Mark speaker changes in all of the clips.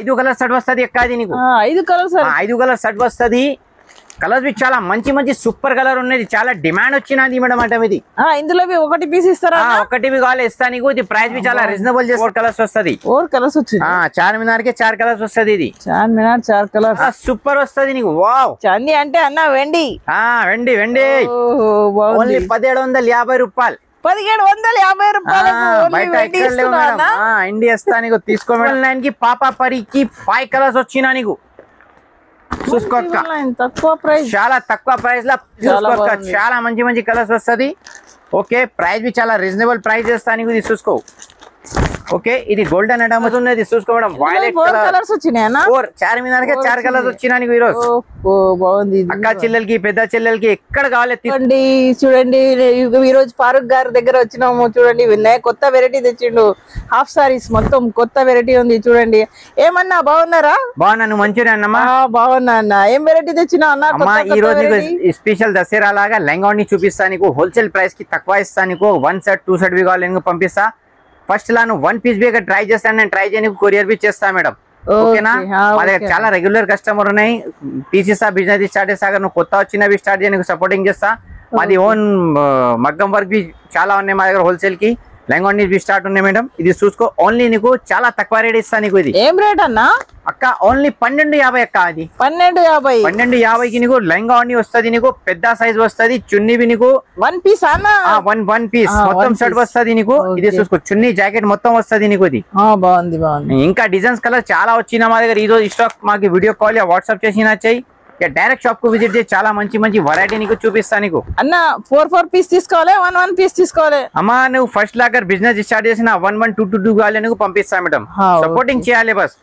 Speaker 1: 5 colour set వస్తది అక్క ఇది నీకు
Speaker 2: 5 కలర్
Speaker 1: సెట్ వస్తది కలర్స్ भी చాలా మంచి మంచి సూపర్ కలర్ ఉన్నది చాలా డిమాండ్ వచ్చినది మేడం అంటే ఇది
Speaker 2: ఇందులో ఒకటి పీస్ ఇస్తారా
Speaker 1: ఒకటి भी కావాలి ఇస్తా నీకు ఇది ప్రైస్ भी చాలా రీజనబుల్ చేసి 4 కలర్స్ వస్తది
Speaker 2: 4 కలర్స్ వచ్చింది
Speaker 1: చార్మినార్ కి 4 కలర్స్ వస్తది ఇది
Speaker 2: చార్మినార్ 4 కలర్స్
Speaker 1: సూపర్ వస్తది నీకు వావ్
Speaker 2: చాంది అంటే అన్న వెండి
Speaker 1: వెండి ఓన్లీ 1750 రూపాయలు
Speaker 2: 1750 రూపాయలు
Speaker 1: ఇండియా ఇస్తా నీకు తీసుకో మేడం 9 కి పాపా పరికి 5 కలర్స్ వచ్చినా నీకు చూసుకోక్క
Speaker 2: తక్కువ ప్రైస్
Speaker 1: చాలా తక్కువ ప్రైస్ లో చూసుకోక్క చాలా మంచి మంచి కలర్స్ వస్తది ఓకే ప్రైస్ भी చాలా రీజనబుల్ ప్రైస్ చేస్తా నీకు ఇది చూసుకో ఓకే ఇది గోల్డెన్ ఐటమ్ ఉన్నది చూసుకో మేడం వైలెట్
Speaker 2: కలర్స్ వచ్చినాయనా
Speaker 1: 4 చార్మినార్ కి 4 కలర్స్ వచ్చినా నీకు ఈ రోజు
Speaker 2: బాగుంది
Speaker 1: అక్క చెల్లెలకి పెద్ద చెల్లెలకి ఎక్కడ కావాలి
Speaker 2: చూడండి ఈ రోజు ఫారూక్ గారి దగ్గర వచ్చినాము చూడండి వినాయక్ కొత్త వెరైటీ తెచ్చిండు హాఫ్ సారీస్ మొత్తం కొత్త వెరైటీ ఉంది చూడండి ఏమన్నా బాగున్నారా
Speaker 1: బాగున్నా నువ్వు మంచిగా అన్నమ్మా
Speaker 2: బాగున్నా అన్న ఏం వెరైటీ తెచ్చినా అన్న
Speaker 1: ఈ రోజు స్పెషల్ దసరా లాగా లెంగాని చూపిస్తా నీకు హోల్సేల్ ప్రైస్ కి తక్కువ ఇస్తా నీకు 1 సెట్ 2 సెట్ भी కావాలి నీకు పంపిస్తా ఫస్ట్ లా నువ్వు 1 పీస్ भी ట్రై చేస్తాను నేను ట్రై చేయడానికి కొరియర్ भी చేస్తా మేడం ఓకేనా మా దగ్గర చాలా రెగ్యులర్ కస్టమర్ ఉన్నాయి పీసెస్ బిజినెస్ స్టార్ట్ చేస్తా నువ్వు కొత్త వచ్చినవి స్టార్ట్ చేయడానికి సపోర్టింగ్ చేస్తా మాది ఓన్ మగ్గం వర్క్ भी చాలా ఉన్నాయి మా దగ్గర హోల్సేల్ కి లెంగాని भी స్టార్ట్ ఉన్నాయి మేడం ఇది చూసుకో ఓన్లీ నీకు చాలా తక్కువ రేట్ ఇస్తా నీకు ఇది
Speaker 2: ఏం రేట్ అన్న
Speaker 1: అక్క ఓన్లీ 1250 అక్క అది
Speaker 2: 1250
Speaker 1: కి నీకు లెంగాని వస్తది నీకు పెద్ద సైజ్ వస్తది చున్నీ भी నీకు
Speaker 2: 1 పీస్ అన్న
Speaker 1: 1 పీస్ మొత్తం సెట్ వస్తది నీకు ఇది చూసుకో చున్నీ జాకెట్ మొత్తం వస్తది నీకు ఇది
Speaker 2: బాగుంది
Speaker 1: ఇంకా డిజైన్స్ కలర్ చాలా వచ్చినా మా దగ్గర ఈ రోజు స్టాక్ మాకు వీడియో కాల్ యా వాట్సాప్ చేసినా చెయ్యి డైరెక్ట్ షాప్ కు విజిట్ చేసి చాలా మంచి మంచి వెరైటీ నీకు చూపిస్తా నీకు
Speaker 2: అన్న 4 పీస్ తీసుకోవాలి 1 పీస్ తీసుకోవాలి
Speaker 1: అమ్మా నువ్వు ఫస్ట్ లాగా బిజినెస్ స్టార్ట్ చేసిన 1 1 2 2 కావాలి నీకు పంపిస్తా మేడం సపోర్టింగ్ చేయాలి బస్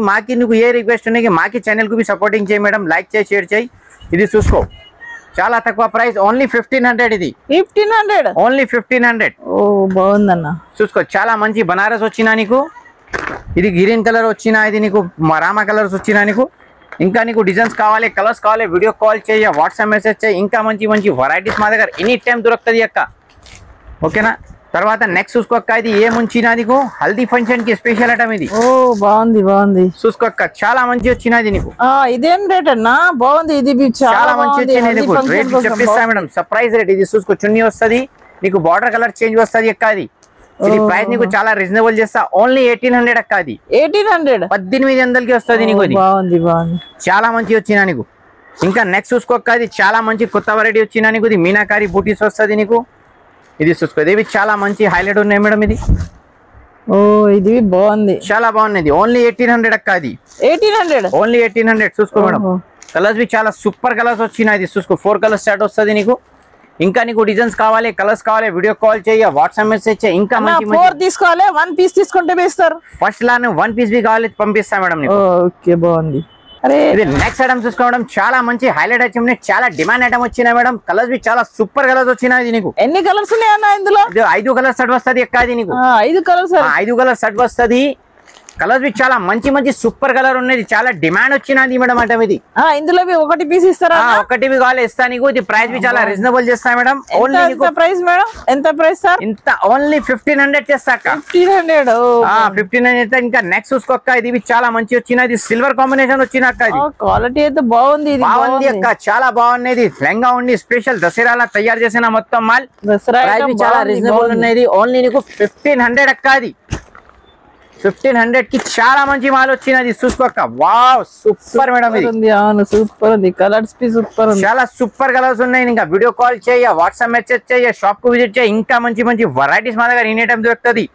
Speaker 1: మాకి నువ్వు ఏ రిక్వెస్ట్ ఉన్నాయి మాకి ఛానల్ కు సపోర్టింగ్ చేయి మేడం లైక్ చేయి షేర్ చేయి ఇది చూసుకో చాలా తక్కువ ప్రైస్ ఓన్లీ 1500 ఇది
Speaker 2: 1500
Speaker 1: ఓన్లీ 1500
Speaker 2: బాగుందన్న
Speaker 1: చూసుకో చాలా మంచి బనారస్ వచ్చినా నీకు ఇది గ్రీన్ కలర్ వచ్చినా ఇది నీకు రామా కలర్స్ వచ్చినా నీకు ఇంకా నీకు డిజైన్స్ కావాలి కలర్స్ కావాలి వీడియో కాల్ చేయ వాట్సాప్ మెసేజ్ చేయి ఇంకా మంచి మంచి వెరైటీస్ మా దగ్గర ఎనీ టైం దొరుకుతుంది అక్క ఓకేనా తర్వాత నెక్స్ట్ చూసుకోక్క ఇది ఏముంచినా నీకు హల్దీ ఫంక్షన్ కి స్పెషల్ ఐటమ్ ఇది
Speaker 2: బాగుంది
Speaker 1: చూసుకోక్క చాలా మంచి వచ్చినది నీకు
Speaker 2: ఇదేం రేట్ అన్నా బాగుంది ఇది
Speaker 1: చాలా మంచి వచ్చింది నీకు రేట్ చెప్పిస్తా మేడం సర్ప్రైజ్ రేట్ ఇది చూసుకో చున్నీ వస్తుంది నీకు బార్డర్ కలర్ చేంజ్ వస్తుంది అక్క అది ఇది ప్రైస్ నీకు చాలా రీజనబుల్ చేస్తా ఓన్లీ 1800 అక్క అది 1800 కి వస్తుంది నీకు చాలా మంచి వచ్చినా నీకు ఇంకా నెక్స్ట్ చూసుకోక్క ఇది చాలా మంచి కొత్త వెరైటీ వచ్చినా నీకు ఇది మీనాకారి బూటీస్ వస్తుంది నీకు ఇది చూసుకో ఇది చాలా మంచి హైలైట్ ఉన్నాయి మేడం ఇది
Speaker 2: ఇది బాగుంది
Speaker 1: చాలా బాగున్నది ఓన్లీ 1800 అక్క అది
Speaker 2: 1800
Speaker 1: ఓన్లీ 1800 చూసుకో మేడం కలర్స్ भी చాలా సూపర్ కలర్స్ వచ్చినాయి ఇది చూసుకో 4 కలర్స్ స్టార్ట్ వస్తుంది నీకు ఇంకా నీకు డిజైన్స్ కావాలి కలర్స్ కావాలి వీడియో కాల్ చేయ వాట్సాప్ మెసేజ్ చేయ ఇంకా మంచి
Speaker 2: 4 తీసుకోవాలి 1 పీస్ తీసుకుంటే ఇస్తారు
Speaker 1: ఫస్ట్ లా 1 పీస్ भी కావాలి పంపిస్తా మేడం నీకు
Speaker 2: ఓకే బాగుంది
Speaker 1: ఇది నెక్స్ట్ ఐటమ్ చూసుకోవడం చాలా మంచి హైలైట్ ఐటమ్ చాలా డిమాండ్ ఐటమ్ వచ్చినా మేడం కలర్స్ भी చాలా సూపర్ కలర్స్ వచ్చినాయి నీకు
Speaker 2: ఎన్ని కలర్స్ ఉన్నాయన్నా ఇందులో
Speaker 1: 5 కలర్ సెట్ వస్తది అక్క ఇది నీకు
Speaker 2: 5 కలర్
Speaker 1: సెట్ వస్తది కలర్స్ भी చాలా మంచి మంచి సూపర్ కలర్ ఉన్నది చాలా డిమాండ్ వచ్చినది మేడం అంటే ఇది
Speaker 2: ఇందులో ఒకటి పీస్ ఇస్తారా
Speaker 1: ఒకటి भी కావాలి ఇస్తా నీకు ఇది ప్రైస్ भी చాలా రీజనబుల్ చేస్తా మేడం
Speaker 2: ఓన్లీ నీకు ప్రైస్ మేడం ఎంత ప్రైస్ సార్
Speaker 1: ఇంత ఓన్లీ 1500 చేస్తా అక్క 1500 ఇంకా నెక్స్ట్ చూసుకోక్క ఇది చాలా మంచి వచ్చినది సిల్వర్ కాంబినేషన్ వచ్చిన అక్క ఇది
Speaker 2: క్వాలిటీ అయితే బాగుంది
Speaker 1: అక్క చాలా బాగున్నది లెంగా ఉండి స్పెషల్ దసరాలా తయారు చేసిన మొత్తం మాల్
Speaker 2: దసరా
Speaker 1: చాలా రీజనబుల్ ఉన్నది ఓన్లీ నీకు 1500 అక్క అది 1500 కి చాలా మంచి మాల్ వచ్చినది చూసుకోక్క వావ్ సూపర్ మేడం ఇది
Speaker 2: సూపర్ ఉంది కలర్స్ పి సూపర్ ఉంది
Speaker 1: చాలా సూపర్ కలర్స్ ఉన్నాయి ఇంకా వీడియో కాల్ చేయ వాట్సాప్ మెసేజ్ చేయ షాప్ కు విజిట్ చేయ ఇంకా మంచి మంచి వెరైటీస్ మా దగ్గర ఎనీ టైం దొరుకుతుంది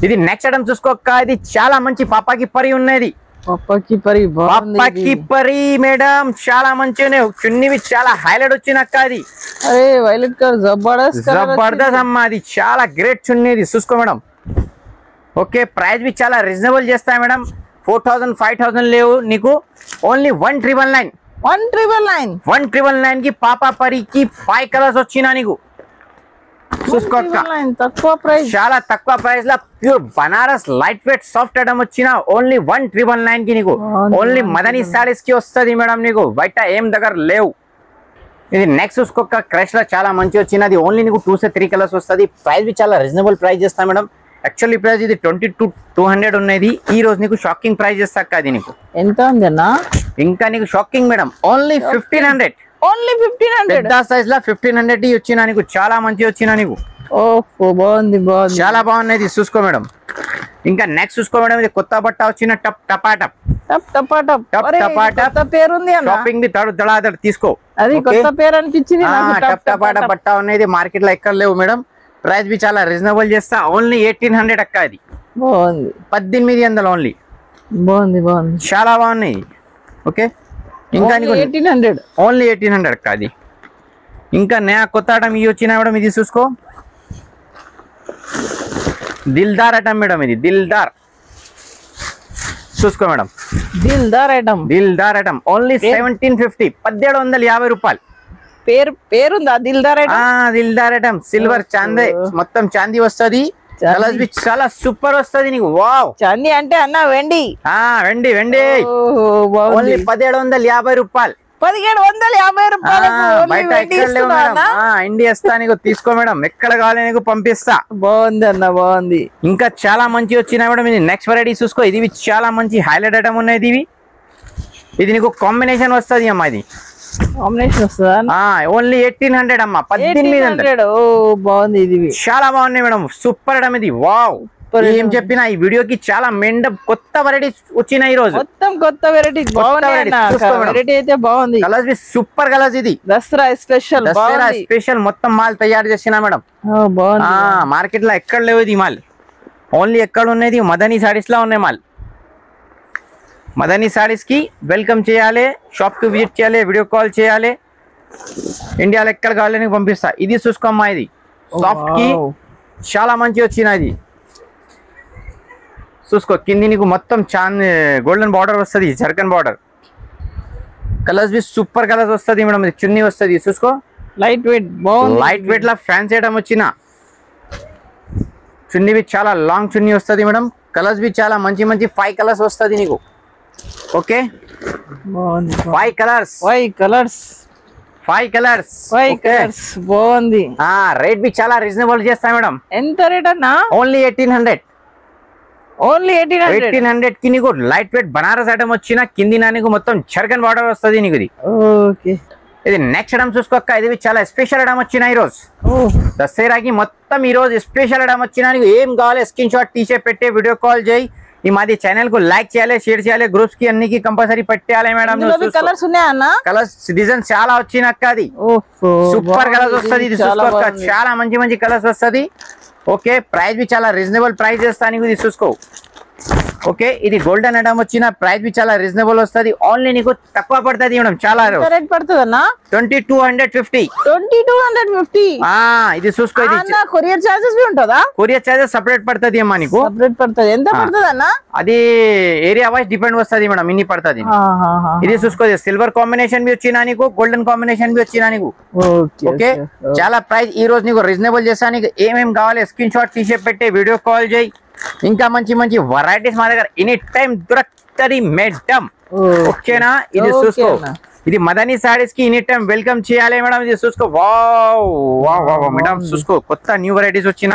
Speaker 1: ఇది నెక్స్ట్ ఐటమ్ చూసుకోక్క ఇది చాలా మంచి పాపాకి పరి ఉన్నది
Speaker 2: పాపాకి
Speaker 1: పరి మేడం చాలా మంచి చున్నీ చాలా హైలైట్ వచ్చినక్క అది
Speaker 2: వైలెట్ కలర్
Speaker 1: జబర్దస్త్ అమ్మా అది చాలా గ్రేట్ చున్నీ చూసుకో మేడం ఓకే ప్రైస్ भी చాలా రీజనబుల్ చేస్తా మేడం 4000 5000 లేవు నీకు ఓన్లీ 1999 కి పాపా పరికి 5 కలర్స్ వచ్చినా నీకు చూసుకోక్క
Speaker 2: తక్కువ ప్రైస్
Speaker 1: చాలా తక్కువ ప్రైస్ లా pure Banaras light weight soft item వచ్చినా ఓన్లీ 1999 కి నీకు ఓన్లీ మదనీ సారీస్ కి వస్తుంది మేడం నీకు బయట ఏం దగ్గర లేవు ఇది నెక్స్ట్ చూసుకోక్క క్రష్ లో చాలా మంచి వచ్చినది ఓన్లీ నీకు 2 से 3 కలర్స్ వస్తుంది ప్రైస్ भी చాలా రీజనబుల్ ప్రైస్ చేస్తా మేడం యాక్చువల్లీ ప్రైస్ ఇది 22,200 ఉన్నది. ఈ రోజు నీకు షాకింగ్ ప్రైస్ చేస్తా అక్క. అది నీకు
Speaker 2: ఎంత ఉంది అన్న?
Speaker 1: ఇంకా నీకు షాకింగ్ మేడం, ఓన్లీ 1500.
Speaker 2: ఓన్లీ 1500.
Speaker 1: పెద్ద సైజ్ లా 1500 వచ్చినా నీకు, చాలా మంచి వచ్చినా నీకు.
Speaker 2: ఓహో బాగుంది బాగుంది,
Speaker 1: చాలా బాగున్నది. చూసుకో మేడం. ఇంకా నెక్స్ట్ చూసుకో మేడం, ఇది కొత్త బట్ట వచ్చిన టప్ టపాటప్.
Speaker 2: టప్ టపాటప్.
Speaker 1: టప్
Speaker 2: అరే,
Speaker 1: టపాటప్.
Speaker 2: కొత్త పేరు ఉంది అన్న.
Speaker 1: షాపింగ్ ది తడు దడాదడ తీసుకో.
Speaker 2: అది కొత్త పేరు అనిపించింది నాకు.
Speaker 1: టప్ టపాటప్ బట్ట ఉన్నది, మార్కెట్ లో ఎక్కడ లేవు మేడం. ప్రైస్ బి చాలా రీజనబుల్ చేస్తా, ఓన్లీ 1800 అక్క. అది
Speaker 2: బాగుంది,
Speaker 1: 1800 ఓన్లీ.
Speaker 2: బాగుంది బాగుంది,
Speaker 1: చాలా బాగున్నాయి. ఓకే, ఇంకా నీకు
Speaker 2: 1800.
Speaker 1: ఓన్లీ 1800 అక్క. అది ఇంకా నయా కొత్త ఐటమ్ ఇవి వచ్చినా మేడం. ఇది చూసుకో, దిల్దార్ ఐటమ్ మేడం. ఇది దిల్దార్ చూసుకో madam.
Speaker 2: Dildar item.
Speaker 1: Dildar item only 1750, 1750 రూపాయలు.
Speaker 2: పేరుందా Dildar item?
Speaker 1: Dildar item silver చాందే, మొత్తం చాందీ వస్తది. కలర్స్ బి చాలా సూపర్ వస్తది నీకు. వావ్,
Speaker 2: చాందీ అంటే అన్న వెండి.
Speaker 1: వెండి వెండి. ఓన్లీ 1750 రూపాయలు.
Speaker 2: 1750 రూపాయలకు
Speaker 1: బయట ఎక్కడ లేవు మేడం. ఇండియా వస్తా నీకు, తీసుకో మేడం. ఎక్కడ కావాలి నీకు పంపిస్తా.
Speaker 2: బాగుంది అన్న, బాగుంది.
Speaker 1: ఇంకా చాలా మంచి వచ్చినాయి మేడం. ఇది నెక్స్ట్ వెరైటీ చూసుకో. ఇది చాలా మంచి హైలైట్ ఐటమ్ ఉన్నాయి. ఇది నీకు కాంబినేషన్ వస్తుంది అమ్మా. ఇది
Speaker 2: కాంబినేషన్ వస్తుందా?
Speaker 1: ఓన్లీ 1800 అమ్మా, 1800.
Speaker 2: ఓ బాగుంది, ఇది
Speaker 1: చాలా బాగున్నాయి మేడం. సూపర్ ఐటమ్ ఇది. వావ్, ఏం చెప్పినా ఈ వీడియోకి చాలా మెండ కొత్త వెరైటీస్ వచ్చినాయి ఈ రోజు.
Speaker 2: మొత్తం కొత్త వెరైటీ. వెరైటీ అయితే బాగుంది.
Speaker 1: Colours be super colours. ఇది
Speaker 2: దసరా స్పెషల్.
Speaker 1: దసరా స్పెషల్ మొత్తం మాల్ తయారు చేసిన మేడం. మార్కెట్ లో ఎక్కడ లేవు ఇది మాల్. ఓన్లీ ఎక్కడ ఉన్నది మదనీ సారీస్ లా ఉన్నాయి మాల్. మదనీ సారీస్ కి వెల్కమ్ చేయాలి, షాప్ కి విజిట్ చేయాలి, వీడియో కాల్ చేయాలి. ఇండియాలో ఎక్కడ కావాలని పంపిస్తా. ఇది చూసుకోమ్మా, ఇది సాఫ్ట్ కి చాలా మంచి వచ్చినది. చూసుకో, కింది నీకు మొత్తం చాంద్ గోల్డెన్ బార్డర్ వస్తుంది, zircon border. Colours be super colours వస్తుంది మేడం. ఇది చున్నీ వస్తుంది. చూసుకో,
Speaker 2: లైట్ వెయిట్, బాగుంది.
Speaker 1: లైట్ వెయిట్ లా ఫ్యాన్సీ ఐటమ్ వచ్చిన చున్నీ బి చాలా లాంగ్ చున్నీ వస్తుంది మేడం. కలర్స్ బి చాలా మంచి మంచి 5 కలర్స్ వస్తుంది నీకు. Okay, 5 colours. 5 కలర్స్
Speaker 2: బాగుంది.
Speaker 1: రేట్ బి చాలా రీజనబుల్ చేస్తా మేడం.
Speaker 2: ఎంత రేట్ అన్నా?
Speaker 1: ఓన్లీ 1800.
Speaker 2: ఓన్లీ
Speaker 1: 1800 కి నీకు లైట్ వెయిట్ బనారస్ ఐటమ్ వచ్చిన, కింది నీకు మొత్తం జర్కన్ బార్డర్ వస్తుంది నీకు. ఇది
Speaker 2: ఓకే.
Speaker 1: ఇది నెక్స్ట్ ఐటమ్ చూసుకోక. ఇది చాలా స్పెషల్ ఐటమ్ వచ్చిన ఈ రోజు దసరాకి. మొత్తం ఈ రోజు స్పెషల్ ఐటమ్ వచ్చిన. నీకు ఏం కావాలి స్క్రీన్ షాట్ తీసే పెట్టే, వీడియో కాల్ చేయి. ఈ మాది ఛానల్ కు లైక్ చేయాలి, షేర్ చేయాలి, గ్రూప్స్ కి అన్నికి కంపల్సరీ పెట్టేయాలి మేడం.
Speaker 2: కలర్స్ ఉన్నాయన్న?
Speaker 1: కలర్స్ డిజైన్ చాలా వచ్చినక్క. అది సూపర్ కలర్స్ వస్తుంది. ఇది చూసుకోక, చాలా మంచి మంచి కలర్స్ వస్తుంది. ఓకే, ప్రైస్ బి చాలా రీజనబుల్ ప్రైస్ చేస్తా నీకు. ఇది చూసుకో. ఓకే, ఇది గోల్డెన్ ఐటమ్ వచ్చిన, ప్రైస్ బి చాలా రీజనబుల్ వస్తుంది. ఓన్లీ నీకు తక్కువ పడుతుంది మేడం. చాలా
Speaker 2: రేట్ పడుతుంది అన్న?
Speaker 1: 2250.
Speaker 2: 2250.
Speaker 1: ఇది చూసుకో. ఇది
Speaker 2: కొరియర్ చార్జెస్ బి ఉంటుందా?
Speaker 1: కొరియర్ చార్జెస్ సపరేట్ పడుతుంది అమ్మా నీకు.
Speaker 2: సపరేట్ పడుతుంది. ఎంత పడుతుంది అన్న?
Speaker 1: అది ఏరియా వైజ్ డిపెండ్ వస్తుంది మేడం, ఇన్ని పడుతుంది. ఇది చూసుకో, సిల్వర్ కాంబినేషన్ బి వచ్చినా నీకు, గోల్డెన్ కాంబినేషన్ బి వచ్చినా నీకు. ఓకే, చాలా ప్రైస్ ఈ రోజు నీకు రీజనబుల్ చేస్తా. నీకు ఏమేమి కావాలి స్క్రీన్ షాట్ తీసే పెట్టే, వీడియో కాల్ చేయి. ఇంకా మంచి మంచి వెరైటీస్ మా దగ్గర ఎనీ టైం దొరుకుతుంది మేడం. ఓకేనా? ఇది చూసుకో. ఇది మదనీ సారీస్ కి ఎనీ టైం వెల్కమ్ చేయాలి మేడం. ఇది చూసుకో. వావ్ వావ్ వావ్ మేడం, చూసుకో. కొత్త న్యూ వెరైటీస్ వచ్చిన,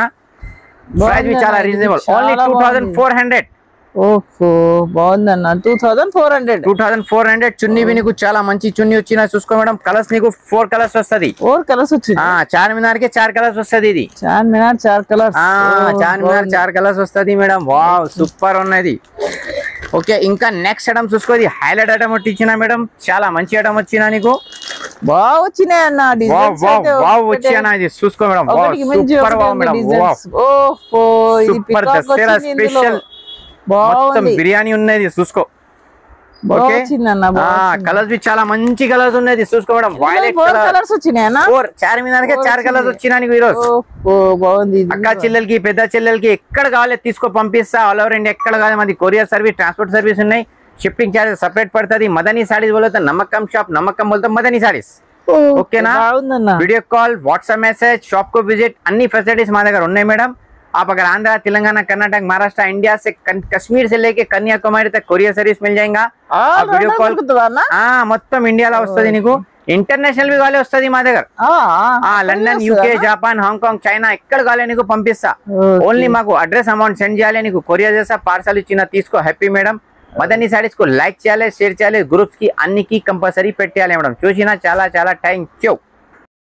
Speaker 1: ప్రైస్ బి చాలా రీజనబుల్. ఓన్లీ 2400.
Speaker 2: ఓహో, బాగుందన్న. 2400.
Speaker 1: చున్నీ బి నీకు చాలా మంచి చున్నీ వచ్చిన. చూసుకో మేడం. కలర్స్ నీకు 4 కలర్స్ వస్తుంది.
Speaker 2: 4 కలర్స్ వచ్చింది.
Speaker 1: చార్మినార్ కి 4 కలర్స్ వస్తుంది. ఇది
Speaker 2: చార్మినార్ 4 కలర్స్.
Speaker 1: చార్మినార్ 4 కలర్స్ వస్తుంది మేడం. వావ్, సూపర్ ఉన్నది. ఓకే, ఇంకా నెక్స్ట్ ఐటమ్ చూసుకో. ఇది హైలైట్ ఐటమ్ వచ్చిన మేడం. చాలా మంచి ఐటమ్ వచ్చిన నీకు.
Speaker 2: బాగా వచ్చినాయి అన్న.
Speaker 1: వచ్చినా ఇది చూసుకో madam. Super madam. Super Dasara special మొత్తం బిర్యానీ ఉన్నది. చూసుకో. కలర్స్ బి చాలా మంచి కలర్స్ ఉన్నది. చూసుకో మేడం. వైలెట్
Speaker 2: కలర్స్ వచ్చినాయన్నా?
Speaker 1: 4. చార్మినార్ కి 4 కలర్స్ వచ్చినా నీకు ఈరోజు.
Speaker 2: బాగుంది.
Speaker 1: అక్క చెల్లెలకి, పెద్ద చెల్లెలకి ఎక్కడ కావాలి తీసుకో పంపిస్తా. ఆల్ ఓవర్ ఇండియా ఎక్కడ కావాలి. మాది కొరియర్ సర్వీస్, ట్రాన్స్పోర్ట్ సర్వీస్ ఉన్నాయి. షిప్పింగ్ చార్జెస్ సపరేట్ పడుతుంది. మదనీ సారీస్ బోల్తా నమ్మకం షాప్, నమ్మకం బోల్తా మదనీ సారీస్. ఓకేనా? Video call, WhatsApp message, shop को विजिट అన్ని ఫెసిలిటీస్ మా దగ్గర ఉన్నాయి మేడం. आप अगर आंध्र, तेलंगाना, कर्नाटक, महाराष्ट्र, इंडिया से, कश्मीर से लेके कन्याकुमारी तक कोरियर सर्विस मिल जाएगा. वीडियो कॉल మొత్తం ఇండియాలో వస్తుంది నీకు. ఇంటర్నేషనల్ भी కావాలి వస్తుంది మా దగ్గర London UK Japan Hong Kong China ఎక్కడ కావాలి నీకు పంపిస్తా ఓన్లీ మాకు అడ్రస్ అమౌంట్ సెండ్ చేయాలి నీకు కొరియర్ చేస్తా పార్సల్ ఇచ్చిన తీసుకో హ్యాపీ మేడం మదన్ని సారీస్ కు లైక్ చేయాలి షేర్ చేయాలి గ్రూప్స్ కి అన్నికి కంపల్సరీ పెట్టాలి మేడం చూసినా చాలా చాలా థ్యాంక్ యూ